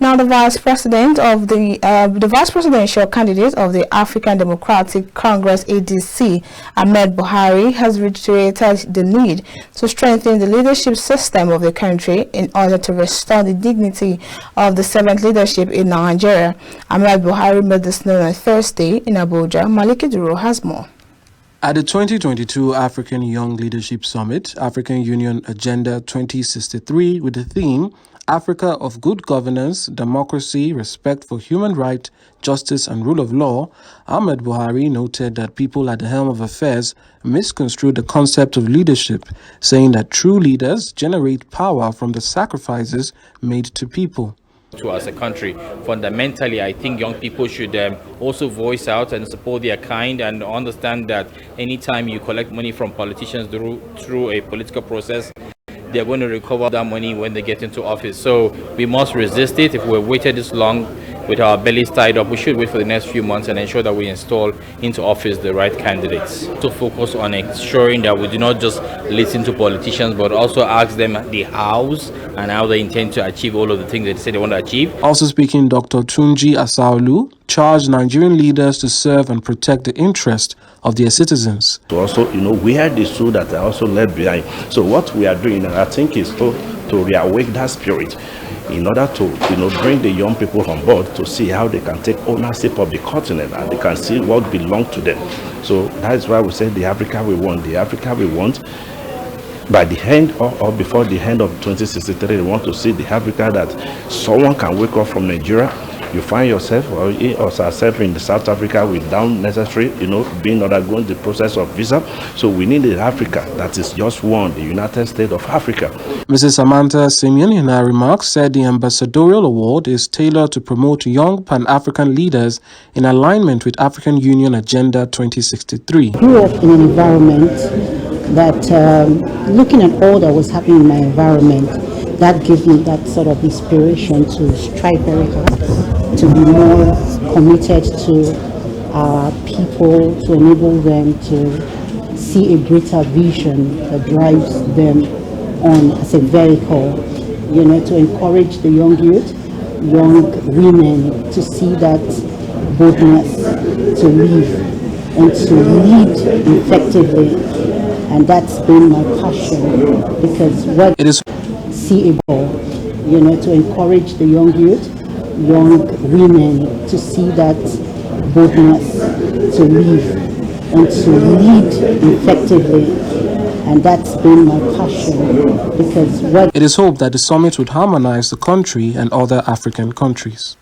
Now, the vice presidential candidate of the African Democratic Congress (ADC), Ahmed Buhari, has reiterated the need to strengthen the leadership system of the country in order to restore the dignity of the servant leadership in Nigeria. Ahmed Buhari made this known on Thursday in Abuja. Maliki Duro has more. At the 2022 African Young Leadership Summit, African Union Agenda 2063, with the theme Africa of Good Governance, Democracy, Respect for Human Rights, Justice and Rule of Law, Ahmed Buhari noted that people at the helm of affairs misconstrued the concept of leadership, saying that true leaders generate power from the sacrifices made to people. As a country, fundamentally, I think young people should also voice out and support their kind and understand that anytime you collect money from politicians through a political process, they're going to recover that money when they get into office. So we must resist it. If we've waited this long with our bellies tied up, we should wait for the next few months and ensure that we install into office the right candidates. To focus on ensuring that we do not just listen to politicians, but also ask them the hows and how they intend to achieve all of the things they say they want to achieve. Also speaking, Dr. Tunji Asaolu charged Nigerian leaders to serve and protect the interest of their citizens. So also, we had the soul that are also left behind. So what we are doing, I think, is to reawake that spirit in order to, bring the young people on board to see how they can take ownership of the continent and they can see what belongs to them. So that is why we say the Africa we want. The Africa we want. By the end or before the end of 2063, we want to see the Africa that someone can wake up from Nigeria. You find yourself or yourself in South Africa without necessary, being undergoing the process of visa. So we need an Africa that is just one, the United States of Africa. Mrs. Samantha Simeon, in her remarks, said the Ambassadorial Award is tailored to promote young Pan-African leaders in alignment with African Union Agenda 2063. I grew up in an environment that, looking at all that was happening in my environment, that gave me that sort of inspiration to strive very hard, to be more committed to our people, to enable them to see a greater vision that drives them on as a vehicle, to encourage the young youth, young women to see that boldness to live and to lead effectively. And that's been my passion, because what it is seeable, to encourage the young youth, young women to see that boldness to live and to lead effectively. And that's been my passion, because what it is hoped that the summit would harmonize the country and other African countries.